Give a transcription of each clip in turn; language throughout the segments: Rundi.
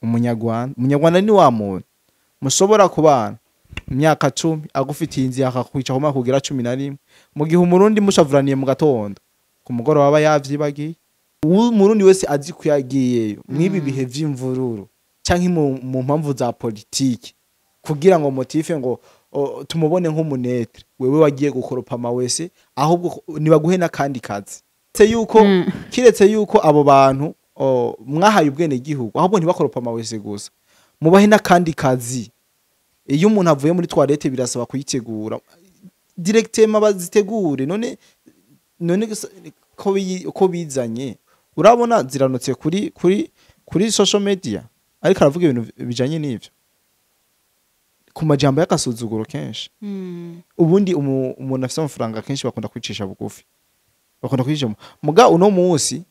umunyarwanda ni wa muntu mushobora kubana imyaka 10 agufitiye inzi akakwica kuma kugira 11 mu gihe umurundi mushavuraniye mu gatondo ku mugoro waba yavyibagiye umurundi wese azi kuyagiyeyo mwibi bihe vy'imvururu canke mu mpamvu za politiki kugira ngo motive ngo tumubone nk'umunetre wewe wagiye gukoropama wese ahubwo nibaguhe nakandi kazi kiretse yuko abo bantu mwahaye ubwene gihugu ahubwo ntibakoropama wese gusa mubahe nakandi kazi iyo umuntu avuye muri toilette birasaba kuyitegura directement bazitegure none ko bizanye urabona ziranutse kuri social media ariko aravuga ibintu bijanye n'ivyo ku majambo y'akasuzuguro kenshi ubundi umuntu afite amafaranga kenshi bakunda kwicisha bugufi bakunda kwijamo muga uno munsi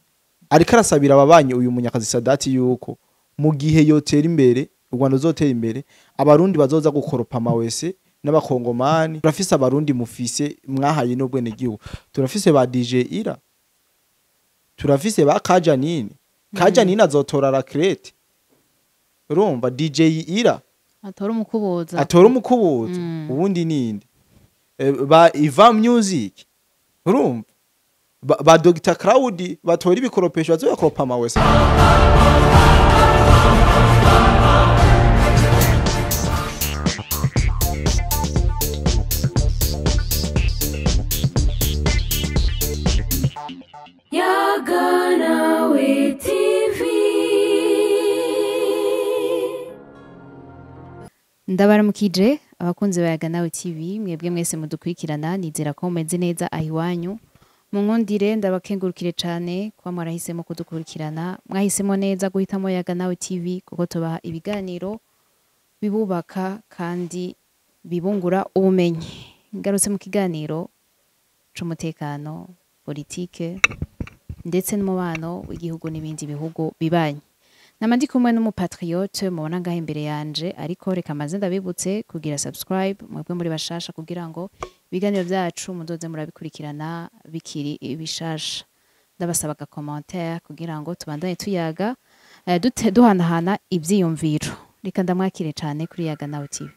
ariko arasabira ababanye uyu munyakazi Sadati yuko mu gihe yotera imbere u Rwanda uzotera imbere abarundi bazoza gukoropama wese n'abakongomani turafise abarundi mufise mwahaye n'ubwene gihugu turafise ba DJ Ira turafise ba Kajanini azotora la crete urumva DJ Ira atora umukubuza ubundi ninde ba Iva Music urumva ba Dr Crowd batora ibikoropesho bazoyakoropama wese Yaganawe TV. Ndabaramukije abakunzi ba Yaganawe TV mwebwe mwese mudukurikirana nizera ko mumeze neza ahiwanyu mu nkundire ndabakengurukire cyane kwa mwarahisemo kudukurikirana mwahisemo neza guhitamo Yaganawe TV kuko tubaha ibiganiro bibubaka kandi bibungura ubumenyi ngarutse mu kiganiro c'umutekano politike ndetse n'umubano w'igihugu n'ibindi bihugu bibanye namandi kumwe n'umupatriote mubona ngaho imbere yanje ariko reka maze ndabibutse kugira subscribe mwebwe muri bashasha kugira ngo ibiganiro byacu mudoze murabikurikirana bikiri bishasha ndabasaba ka commentaire kugira ngo tubandanye tuyaga duhanahana ivyiyumviro reka ndamwakire cyane kuri Yaganawe TV.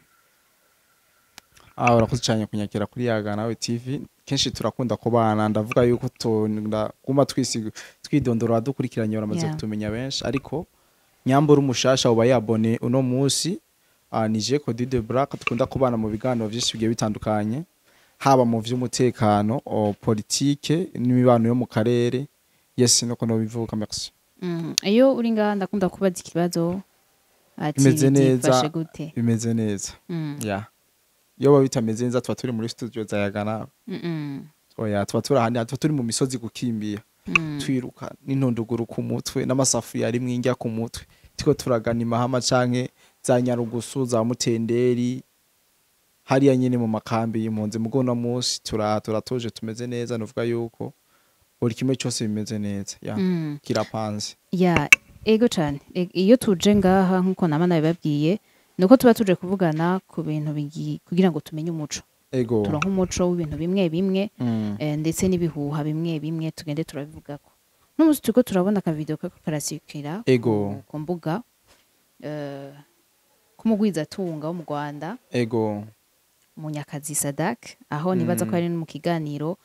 Urakoze cyane kunyakira kuri Yaganawe TV kenshi turakunda kubana ndavuga yuko kuma twidondora dukurikiranye baramaze kutumenya benshi ariko nyambura umushasha uba yabone uno munsi nije Cody de Black tukunda kubana mu biganiro byinshi bigiye bitandukanye haba mu vy'umutekano politike n'imibano yo mu karere yes no kono bivuka merci iyo uri ngaha ndakunda kubaza ikibazo bimeze neza yeah yo babitameze neza twa turi muri studio za Yaganawe oya twa turi ahandi twa turi mu misozi gukimbia twiruka n'intonduguru ku mutwe n'amasafu yari mwinjya ku mutwe tiko turagana imahama canke za Nyarugusu za Mutenderi hariya nyene mu makambi y'impunzi mugona munsi turatoje tumeze neza nuvuga yuko buri kimwe cyose bimeze neza ya kirapanze ya ego cyane iyo tuje ngaha nkuko namana bibabwiye nuko tuba tuje kuvugana ku bintu kugira ngo tumenye umuco ego turonka umuco w'ibintu bimwe bimwe ndetse n'ibihuha bimwe bimwe tugende turabivugako n'umuzi tuko turabona ka video kako karasikira ku mbuga kumugwiza tunga wo mu Rwanda ego Munyakazi Sadak aho nibaza ko ari mu kiganiro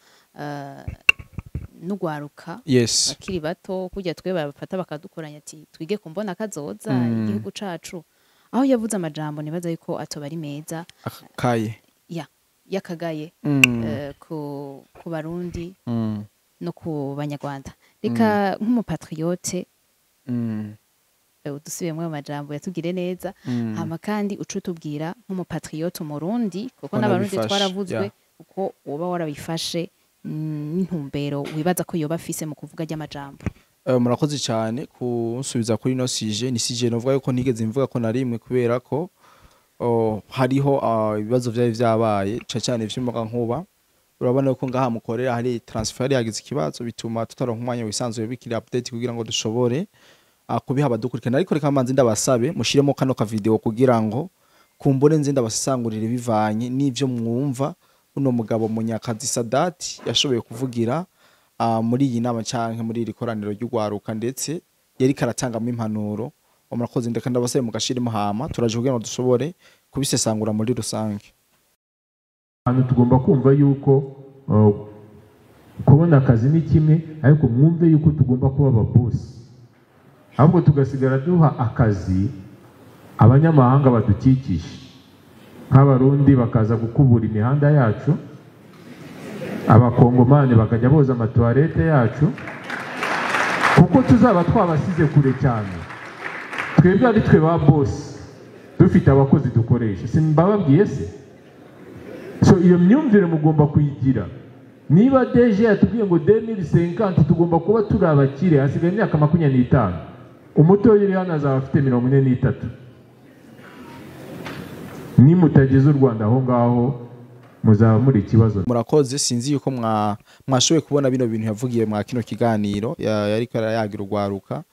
n'ugwaruka yes akiri bato kujya twe bafata bakadukoranya ati twige kumbona kazoza igihugu cacu aho yavuze amajambo nibaza yuko atoba ari meza akaye yakagaye ku barundi no ku banyarwanda reka nk'umupatriote udusubiyemo amajambo yatugire neza hama kandi ucutubwira nk'umupatriote umurundi kuko n'abarundi twaravuzwe uko woba warabifashe n'intumbero wibaza ko yoba afise mu kuvuga ry'amajambo. Murakoze cyane kunsubiza kuri no sije ni sije novuga yuko ntigeze mvuga ko narimwe kubera ko hariho ibibazo byari byabaye cyane vy'umuga nkuba urabona ko ngaha mukorera hari transfer yagize ikibazo bituma tutaronka umwanya wisanzuye bikiri update kugira ngo dushobore kubiha abadukurikirana ariko reka manzi ndabasabe mushiremo kano ka video kugira ngo kumbone nzi ndabasangurire bivanye n'ivyo mwumva uno mugabo Munyakazi Sadati yashoboye kuvugira muri iyi nama canke muri iri koraniro ry'ugwaruka ndetse yari karatangamo impanuro murakoze ndeka ndabaseye mu gashirimo hama turaje kugira ngo dushobore kubisesangura muri rusange. Hano tugomba kumva yuko kubona akazi ni kimwe ariko mwumve yuko tugomba kuba ababosi, ahubwo tugasigara duha akazi abanyamahanga badukikije nk'abarundi bakaza gukubura imihanda yacu, abakongomani bakajya boza amatuwarete yacu, kuko tuzaba twabasize kure cyane. Twebwe ari twe ba bosi dufite abakozi dukoresha, simbababwiye se? So iyo myumvire mugomba kuyigira. Niba DG yatubwiye ngo 2050 tugomba kuba turi abakire, hasigaye imyaka 25, umuto yiri hano azaba afite 43. Ni mutageze u Rwanda aho ngaho muzaba muri ikibazo. Murakoze, sinzi yuko mwashoboye kubona bino bintu yavugiye mwa kino kiganiro yariko yagira urwaruka.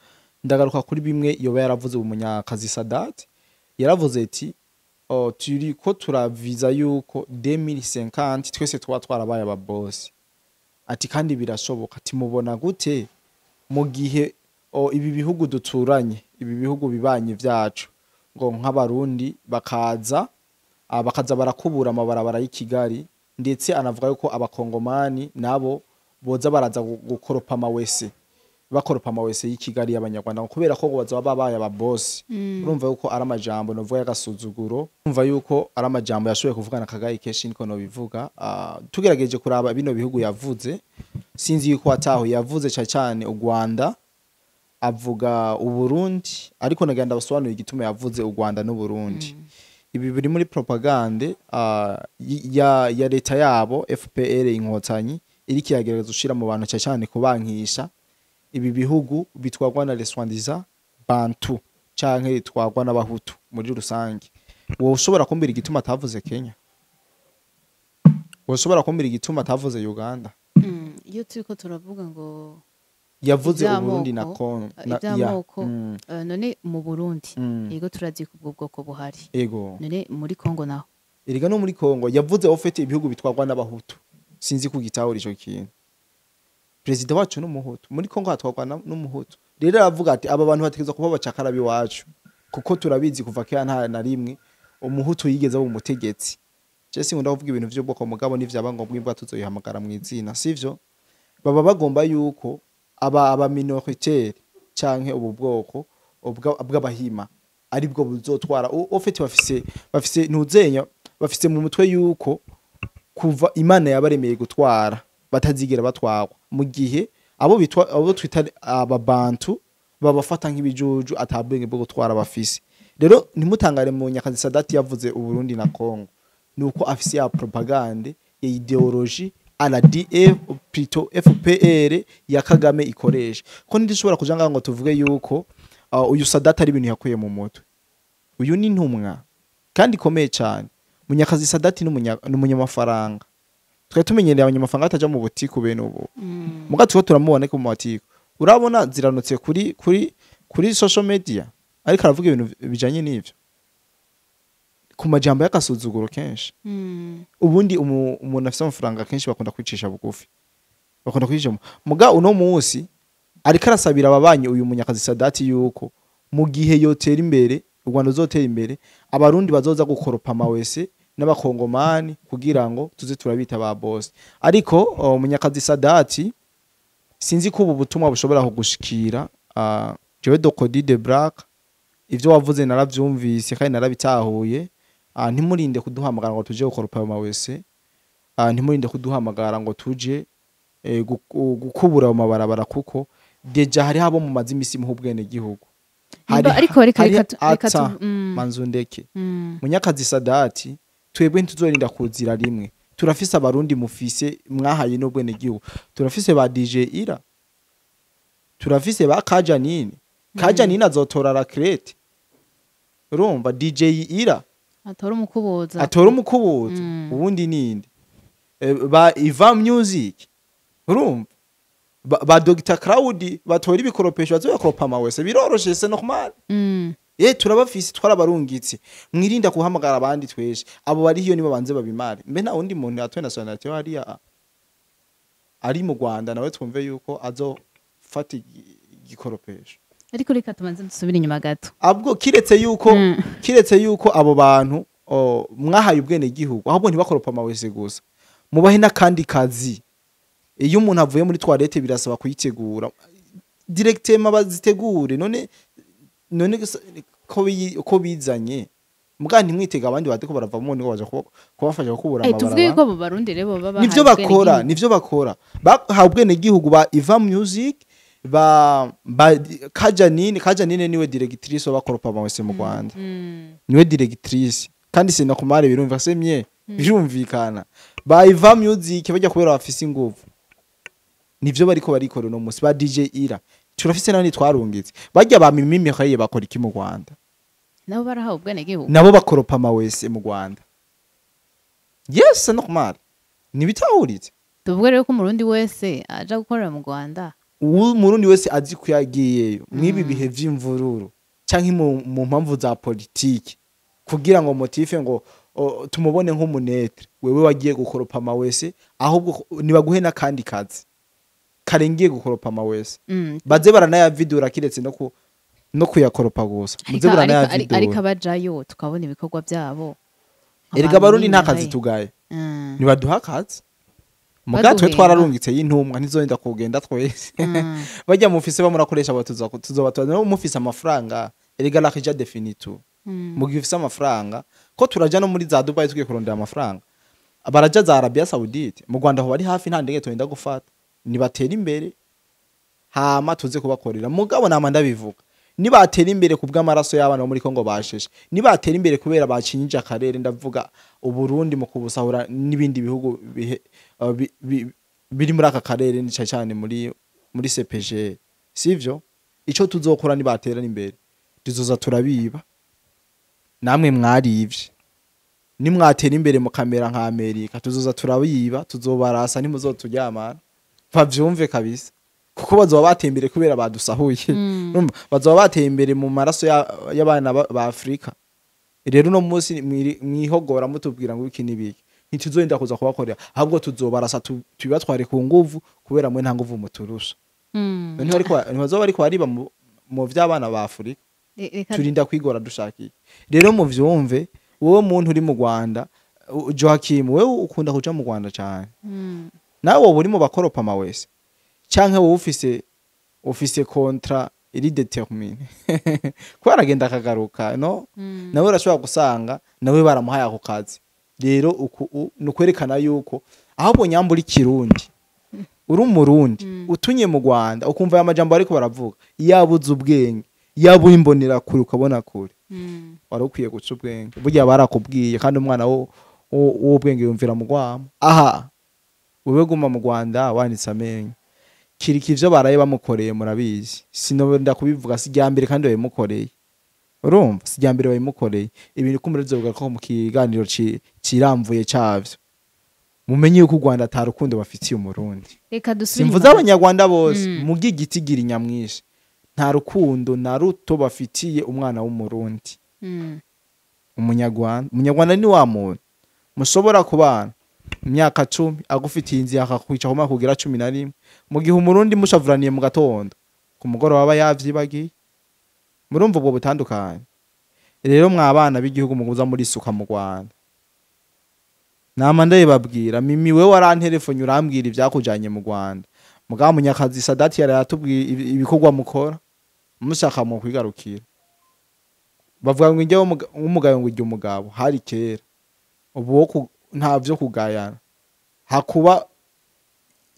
Ndagaruka kuri bimwe yoba yaravuze umunyakazi Sadat, yaravuze ati turi ko turaviza yuko 2050 twese twa twarabaye ababosi. Ati kandi birashoboka. Ati mubona gute mu gihe ibi bihugu duturanye, ibi bihugu bibanye vyacu ngo nk'abarundi bakaza barakubura amabarabara y'Ikigali, ndetse anavuga yuko abakongomani nabo boza baraza gukoropa amawese, bakoropa amawese y'Ikigali y'abanyarwanda kubera ko baza babaye ababosi. Urumva yuko ari amajambo novuga y'agasuzuguro, urumva yuko ari amajambo yashoboye kuvugana Kagayi Keshi niko no bivuga. Tugerageje kuraba bino bihugu yavuze, sinzi yuko ataho yavuze cyane u Rwanda, avuga u Burundi, ariko nagenda basobanura igituma yavuze u Rwanda n'u Burundi. Ibi biri muri propagande ya leta yabo FPR inkotanyi iri kiyagereza ushira mu bantu cyane kubankisha ibi bihugu bitwagwa na leswandiza bantu canke twagwa n'abahutu muri rusange. Wowe ushobora kumbira igituma atavuze Kenya? Wowe ushobora kumbira igituma atavuze Uganda? Iyo turiko turavuga ngo yavuze u Burundi na Kongo none mu Burundi yego turazi kubwo bwoko buhari, yego none muri Kongo naho erega no muri Kongo yavuze ofete ibihugu bitwagwa n'abahutu. Sinzi kugitahura ico kintu. President wacu n'umuhutu, muri Kongo hatwagwa n'umuhutu. Rero aravuga ati aba bantu bategeza kuba bacakarabi wacu, kuko turabizi kuva kera nta na rimwe umuhutu yigeze abo umutegetsi. Jesse ngunda kuvuga ibintu by'ubwoko mugabo n'ivyaba ngombwa imbwa tuzoyihamagara mu izina, sivyo? Baba bagomba yuko aba minoritaire canke ubu bwoko bw'abahima ari bwo buzotwara ofete bafise ntuzenya, bafise mu mutwe yuko kuva Imana yabaremeye gutwara batazigera batwagwa, mu gihe abo twita ababantu babafata nk'ibijuju atabwenge bwo gutwara bafise. Rero ntimutangare mu nyakazi Sadat yavuze u Burundi na Kongo, nuko afise ya propagande ya ideologie ala DF plutôt FPR ya Kagame ikoresha. Ko ndishobora kujanga ngo tuvuge yuko uyu Sadat ari ibintu yakuye mu mutwe. Uyu ni ntumwa kandi komeye cyane. Munyakazi Sadat n'umunyamafaranga. Twe tumenyereye abanyamafaranga ataja mu butiko bene ubu. Muga tuko turamubone ku matiko. Urabona ziranutse kuri social media ariko aravuga ibintu bijanye n'ivyo. Ku majambo y'akasuzuguro kenshi. Ubundi umuntu afite amafaranga kenshi bakunda kwicisha bugufi. Bakunda kwicisha muga uno munsi ariko arasabira ababanye uyu munyakazi Sadat yuko mu gihe yotera imbere, u Rwanda uzotera imbere, abarundi bazoza gukoropa amawese n'abakongomani kugira ngo tuze turabita ba boss. Ariko umunyakazi Sadat sinzi ko ubu butumwa bushobora kugushikira. Jewe Dokodi de Black ivyo wavuze naravyumvise kandi narabitahuye. Ntimurinde kuduhamagara ngo tuje gukoropa amawese, ntimurinde kuduhamagara ngo tuje gukubura mu mabarabara, kuko deja hari habo mu mazimisi mu bwene gihugu. Ariko reka manzundeke munyakazi Sadat twebwe ntituzorinda kuzira rimwe. Turafise abarundi mufise mwahaye no bwene gihugu. Turafise ba DJ Ira, turafise ba Kajanini. Kajanini azotora rakrete. Urumva DJ Ira atora umukubuza, ubundi ninde ba Ivan Music. Urumva ba Dr Crowd batora ibikoropesho bazokoropa amawese, biroroshe se normal. Turabafise twarabarungitse, mwirinda kuhamagara abandi tweshe. Abo bari hiyo nibo banze babimare. Mbe na undi muntu atwe nationality wari ari mu Rwanda nawe twumve yuko azofata igikoropesho. ariko reka tumanze dusubire inyuma gato abwo kiretse yuko abo bantu mwahaye ubwene gihugu ahubwo ntibakoropa amawese gusa mubahe n'akandi kazi iyo umuntu avuye muri toilette birasaba kuyitegura directement bazitegure none ko bizanye muga ntimwitega abandi badeko baravamo ngo baje kubafasha gukubura amabarabara tuvuge ko abo barundi rebo baba nivyo bakora bahawe ubwene gihugu ba Iva Music ba Kajanine niwe directrice w'abakoropa amawese mu Rwanda niwe directrice kandi sinakumare birumva semye birumvikana ba Iva Music bajya kubera bafise inguvu nivyo bariko barikora no musi ba DJ Ira turafise nani twarungitse bajya ba Mimi Mihaye bakora iki mu Rwanda nabo barahawe ubwene gihugu nabo bakoropa amawese mu Rwanda yes normal nibitahuritse tuvuge rero ko umurundi wese aja gukorera mu Rwanda umurundi wese azi kuyagiyeyo mwibi bihe vy'imvururu canke mu mpamvu za politiki kugira ngo motive ngo tumubone nk'umunetre wewe wagiye gukoropa amawese ahubwo nibaguhe n'akandi kazi karengiye gukoropa amawese baze baranayavidura kiretse no kuyakoropa gusa muze baranayavidura ariko abajayo tukabona ibikorwa byabo erega barundi nta kazi tugaye nibaduha kazi mugatwe twararungitse y'intumwa ntizogenda kugenda twese bajya mufise bamurakoresha tuzobatwana mufise amafaranga erega la kija definitu mugihe ufise amafaranga ko turaja no muri za Dubai tugiye kurondera amafaranga baraja za Arabia Saudite mu Rwanda ho bari hafi nta ndege twenda gufata nibatera imbere hama tuze kubakorera mugabo namanda bivuga nibatera imbere kubw'amaraso y'abana bo muri Kongo basheshe nibatera imbere kubera bacinyije akarere ndavuga uburundi mu kubusahura n'ibindi bihugu biri muri aka karere ni cyane muri CPG sivyo ico tuzokora nibatera imbere tuzoza turabiba namwe mwarivye nimwatera imbere mu kamera nka Amerika tuzoza turabiba tuzobarasa ntimuzoturyamana bavyumve kabisa kuko bazoba batembere kubera badusahuye bazoba bateye imbere mu maraso y'abana ba Afrika rero no munsi mwihogora mutubwira ngo iki nibiki ntituzoenda kuza kubakorera ahubwo tuzobarasa tubibatware ku nguvu kubera mwe nta nguvu muturusha ntibazoba ariko bariba mu vy'abana ba Afrika turinda kwigora dushakiye rero mu vyumve wowe muntu uri mu Rwanda Joachim wewe ukunda kuja mu Rwanda cyane nawe wowe uri mu bakoropa amawese canke wowe ufise kontra iri determine ko aragenda akagaruka no nawe urashobora gusanga nawe baramuhaye ako kazi rero nukwerekana yuko ahubwo nyambura ikirundi uri umurundi utunye mu Rwanda ukumva amajambo ariko baravuga yabuze ubwenge yabu imbonera kure ukabona kure wari ukwiye guca ubwenge burya barakubwiye kandi umwana wo bwenge yumvira mu Rwamo aha wewe guma mu Rwanda wanditse amenyo kiriki ivyo baraye bamukoreye murabizi sinobenda kubivuga sijyambere kandi bayimukoreye urumva sijyambere bayimukoreye ibintu kumurizovuga ko mu kiganiro ciramvuye cavyo mumenye yuko u Rwanda atarukundo bafitiye umurundi reka dusubire simvuza abanyarwanda bose mu gigitigira nyamwishi nta rukundo na ruto bafitiye umwana w'umurundi umunyarwanda ni wa muntu mushobora kubana imyaka 10 agufitiye inzi yakakwica homa kugira 11 mu gihe umurundi mushavuraniye mu gatondo ku mugoro waba yavyibagiye murumva ubwo butandukanye rero mwabana b'igihugu muguza muri suka mu Rwanda namanda yibabwira Mimi we warantelefone urambwira ivyakujanye mu Rwanda mugabo munyakazi Sadati yaratubwiye ibikorwa mukora mushaka mu kwigarukira bavuga ngo njye umugabo ngo ujye umugabo hari kera ubu nta vyo kugayana hakuba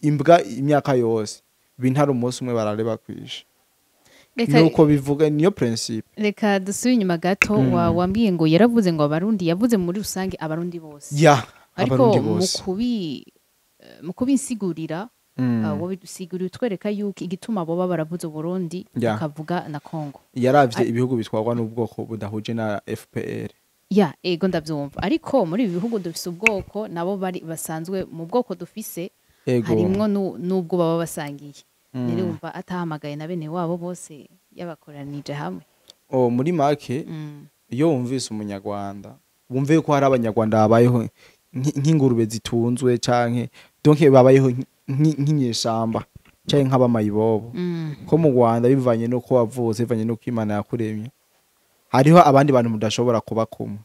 imbwa imyaka yose bintara umunsi umwe barareba kwisha nuko bivuga niyo principe reka dusubire inyuma gato wambwiye ngo yaravuze ngo abarundi yavuze muri rusange abarundi bose ariko mu kubisigurira wobidusigurira utwereka yuko igituma boba baravuze Burundi bakavuga na Kongo yaravye ibihugu bitwarwa n'ubwoko budahuje na FPR ego ndavyumva ariko muri ibi bihugu dufise ubwoko nabo bari basanzwe mu bwoko dufise harimwo n'ubwo baba basangiye rero umva atahamagaye na bene wabo bose yabakoranije hamwe muri make iyo wumvise umunyarwanda wumve yuko hari abanyarwanda babayeho nk'ingurube zitunzwe canke donc babayeho nk'inyeshamba canke nk'abamayibobo ko mu Rwanda bivanye nuko wavutse bivanye nuko Imana yakuremye hariho abandi bantu mudashobora kuba kumwe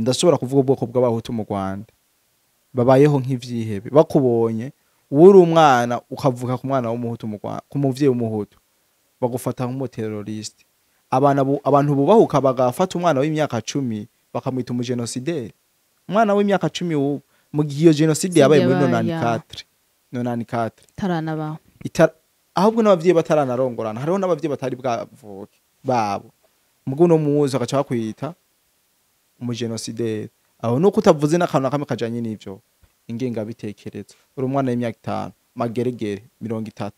ndashobora kuvuga ubwoko bw'abahutu mu Rwanda babayeho nk'ivyihebe bakubonye uri umwana ukavuka ku mwana w'umuhutu mu Rwanda ku muvyeyi w'umuhutu bagufata nk'umuteroriste abantu bubahuka bagafata umwana w'imyaka 10 bakamwita umugenosideri umwana w'imyaka 10 ubu mu gihe iyo genocide yabaye muri 94 taranabaho ahubwo n'abavyeyi bataranarongorana hariho n'abavyeyi batari bwavuke babo mugo no muzi agaca bakwita umugenosideri aho nuko utavuze n'akantu nakamwe kajanye n'ivyo ingenga bitekerezo uri umwana w'imyaka 5 mageregere 30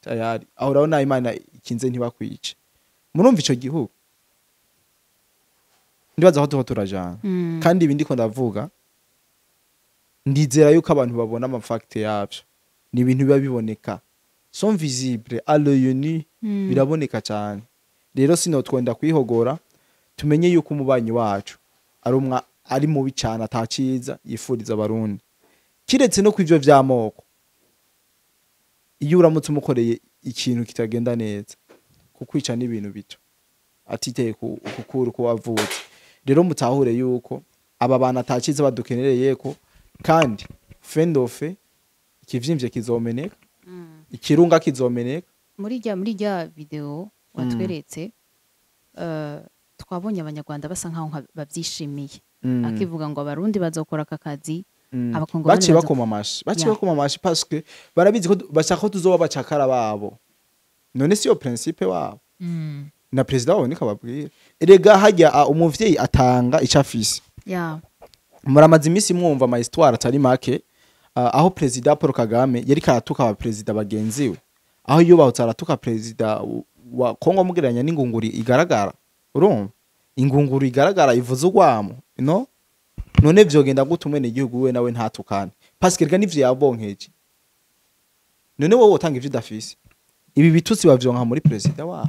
tayari aho urabona Imana ikinze ntibakwice murumva ico gihugu ndibaza aho turajana kandi ibi ndiko ndavuga ndizera yuko abantu babona amafakte yavyo ni ibintu biba biboneka sont visibles à l'œil nu biraboneka cyane rero sino twenda kwihogora tumenye yuko umubanyi wacu ari mubi cyane ataciza yifuriza abarundi kiretse no kwivyo vyamoko iyo uramutse umukoreye ikintu kitagenda neza kukwica n'ibintu bito atiteye kukuru ko wavutse rero mutahure yuko aba bana ataciza badukenereye ko kandi fendofe ikivimvye kizomeneka ikirunga kizomeneka muri rya video watweretse twabonye abanyarwanda basa nkaho bavyishimiye akivuga ngo abarundi bazokora akakazi abakongomani baciye bakoma amashi parce que barabizi ko bashaka ko tuzoba bacakara babo none siyo principe wabo na president wabo nikababwira erega hajya umuvyeyi atanga icafisi muramaze imisi mwumva ama histoire atari make aho president Paul Kagame yari karatuka aba president bagenziwe aho yubahutse aratuka president wa Kongo mugeranya n'ingunguri igaragara urumva ingunguru igaragara ivuze urwamo no none vyogenda gutumwe n'igihugu we nawe ntatukane parce que rega nivyo yabonkeje none wowe utanga ivyo udafise ibi bitutsi bavyonka muri president wabo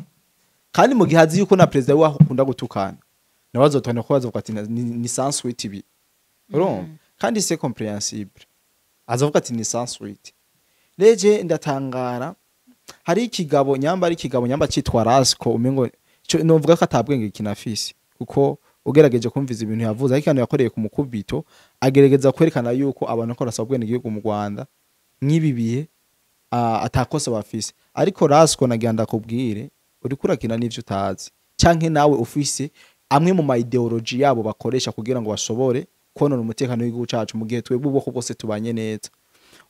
kandi mu gihe azi yuko na president waho ukunda gutukana nabazotwana ko bazovuga ati ni sans suite ibi urumva kandi c'est compréhensible azovuga ati ni sans suite leje ndatangara hari ikigabo nyamba citwa Rasco umengo novuga ko atabwenge kinafisi kuko ugerageje kumviza ibintu yavuze ariko kandi yakoreye ku mukubito agerageza kwerekana yuko abantu ko rasabwe n'igihugu mu Rwanda n'ibi bihe atakosa bafise ariko Rasco nagenda kubwire uri kurakina n'ivyo utazi canke nawe ufise amwe mu ma ideology yabo bakoresha kugira ngo bashobore konona umutekano w'igihugu cacu mu gihe twebwe ubwoko bwose tubanye neza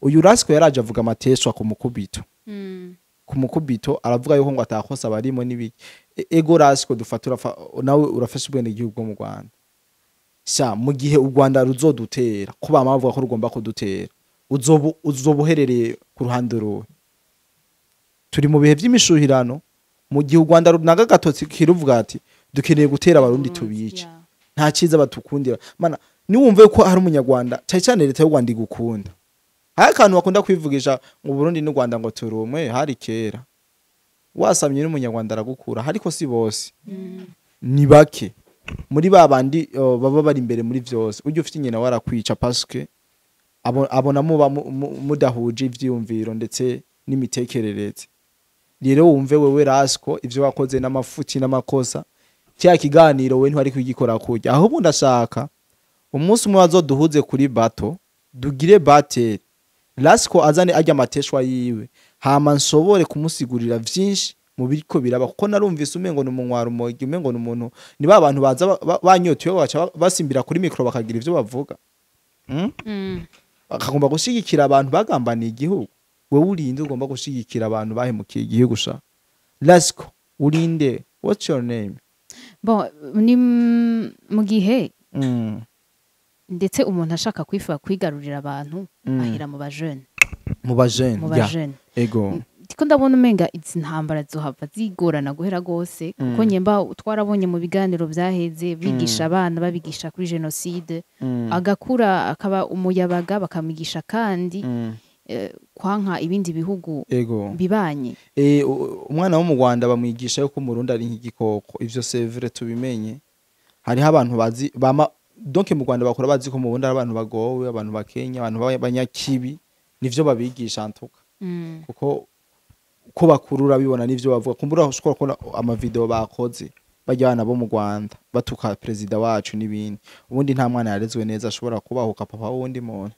uyu Rasco yaraje avuga amateshwa ku mukubito ku mukubito aravuga yuko ngo atakosa barimo n'ibiki ego Rasco dufatura nawe urafashe ubwene igihugu mu Rwanda sha mu gihe u Rwanda ruzodutera kuba amavuga ko rugomba kudutera uzobuherereye ku ruhande ruwe turi mu bihe by'imishuhirano mu gihe u Rwanda runaga gatotsi kiruvuga ati dukeneye gutera abarundi tubice nta ciza batukundira mana niwumve ko hari umunyarwanda cyane leta y'u Rwanda igukunda hari akantu bakunda kwivugisha mu Burundi n'u Rwanda ngo turumwe hari kera wasamye n'umunyarwanda aragukura ariko si bose ni bake muri babandi baba bari imbere muri vyose ujye ufite nyina warakwica parce que abona muba mudahuje ivyumviro ndetse n'imitekerereze rero wumve wewe Rasco ivyo wakoze n'amafuti n'amakosa cya kiganiro we ntwari kugikora kujya ahubwo ndashaka umunsi umwe wazoduhuze kuri bato dugire battle Rasco azane ajya amateshwa yiwe hama nsobore kumusigurira vyinshi mu biriko biraba kuko narumvise umengo n'umunwaro umogi umengo n'umuntu ni abantu baza banyotiwe baca basimbira kuri micro bakagira ivyo bavuga akagomba gushigikira abantu bagambaniye igihugu we urinde ugomba gushigikira abantu bahemukiye igihugu sha Rasco urinde what's your name bon ni mu gihe ndetse umuntu ashaka kwigarurira abantu ahera mu bajene ego ndiko ndabona umenga izi ntambara zohava zigorana guhera gose kuko nyemba twarabonye mu biganiro vyaheze bigisha abana babigisha kuri genocide agakura akaba umuyabaga bakamigisha kandi kwanka ibindi bihugu bibanye umwana wo mu Rwanda bamwigisha yuko mu Burundi ari nk'igikoko ivyo sevre tubimenye hariho abantu bazi donc mu Rwanda bakora bazi ko mu Burundi ari abantu bagowe abantu bakenya abantu banyakibi nivyo babigisha ntuka kuko ko bakurura bibona n'ivyo bavuga kumbura ushobora kubona amavideo bakoze bajyana bo mu Rwanda batuka president wacu n'ibindi ubundi nta mwana yarezwe neza ashobora kubahuka papa wundi muntu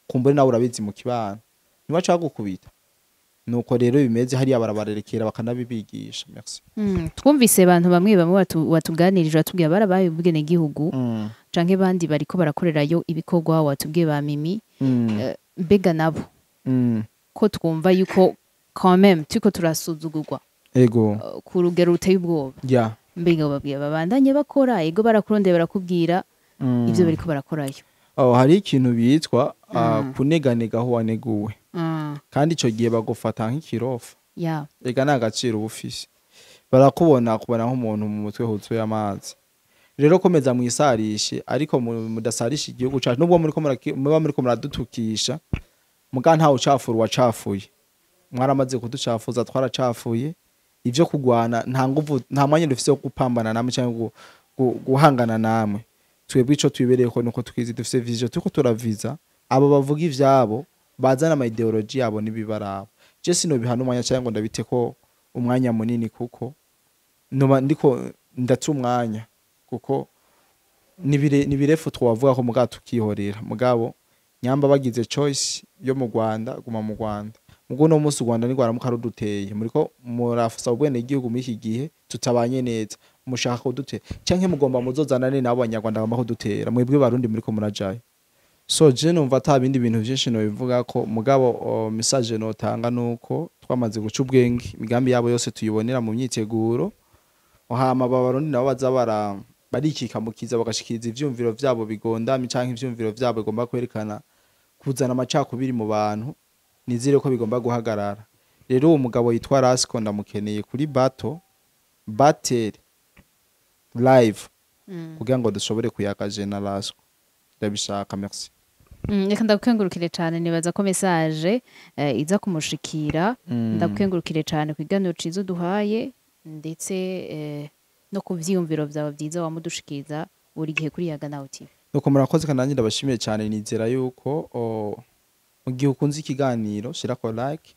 kumbure nawe urabizi mu kibano niwaca gukubita nuko rero bimeze hari abarabarerekera bakanabibigisha merci twumvise abantu bamwe bamwe watuganirije watubwiye barabaye ubwene gihugu canke bandi bariko barakorerayo ibikorwa watubwiye ba Mimi mbega nabo ko twumva yuko quand même tuko turasuzugurwa ego ku rugero ruteye ubwoba yeah mbega babwiye babandanye bakora ego barakurondeye barakubwira ivyo bariko barakorayo hari ikintu bitwa kuneganega aho waneguwe kandi ico gihe bagufata nk'ikirofa ega n'agaciro ubufise barakubona nk'umuntu mu mutwe huzuye amazi rero komeza mwisarishe ariko mudasarisha igihugu cyacu nubwo muriko muradutukisha muga ntawe ucafura wacafuye mwaramaze kuducafuza twaracafuye ivyo kugwana nta nguvu nta mwanya dufise wo gupambana namwe cyangwa guhangana namwe twebwe ico twibereyeko nuko tukizi dufise vision tuko turaviza abo bavuga ivyabo bazana ama ideology yabo nibibarabo je sino bihana umwanya cyangwa ndabite ko umwanya munini kuko noba ndiko ndatu umwanya kuko nibirefu twavuga ko muga tukihorera mugabo nyamba bagize choice yo mu Rwanda guma mu Rwanda mugo no musi Rwanda ni gwara mukaruduteye muriko murafasa ubwene igihugu muri iki gihe tutabanye neza mushaka kudutera canke mugomba muzozanane nabo abanyarwanda bamaho dutera mwebwe barundi muriko murajaye so je numva atabindi bintu byinshi no bivuga ko mugabo message no tanga nuko twamaze guca ubwenge imigambi yabo yose tuyibonera mu myiteguro ohama babarundi nabo bazabara barikika mukiza bagashikiriza ivyumviro vyabo bigondami canke ivyumviro vyabo bigomba kwerekana kuzana amacakubiri mu bantu nizire ko bigomba guhagarara rero uwo mugabo yitwa Rasco ndamukeneye kuri battle live kugira ngo dushobore kuyakaje na Rasco ndabishaka merci reka ndakengurukire cyane nibaza ko message iza kumushikira ndakengurukire cyane kwiganiro cizo duhaye ndetse no kuvyiyumviro vyawe vyiza wamudushikiriza buri gihe kuri Yaga Now TV nuko murakoze kandi ndabashimiye cyane nizera yuko mu gihe ukunze ikiganiro shira ko like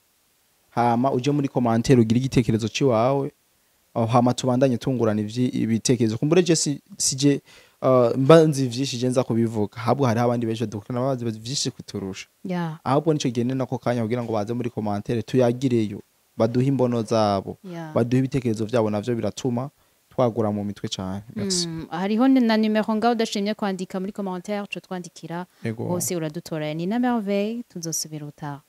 hama uje muri commentaire ugira igitekerezo ciwawe hama tubandanye tungurana ibitekerezo kumbure je sije mbanzi vyishije nza kubivuga habwo hari abandi beje dukana babazi vyinshi kuturusha ahubwo nico gene nako kanya kugira ngo baze muri commentaire tuyagireyo baduha imbono zabo baduha ibitekerezo vyabo navyo biratuma twagura mu mitwe cyane merci hariho na numero ngaho udashimye kwandika muri commentaire cyo twandikira hose uradutora ni na merveille tuzosubira utaha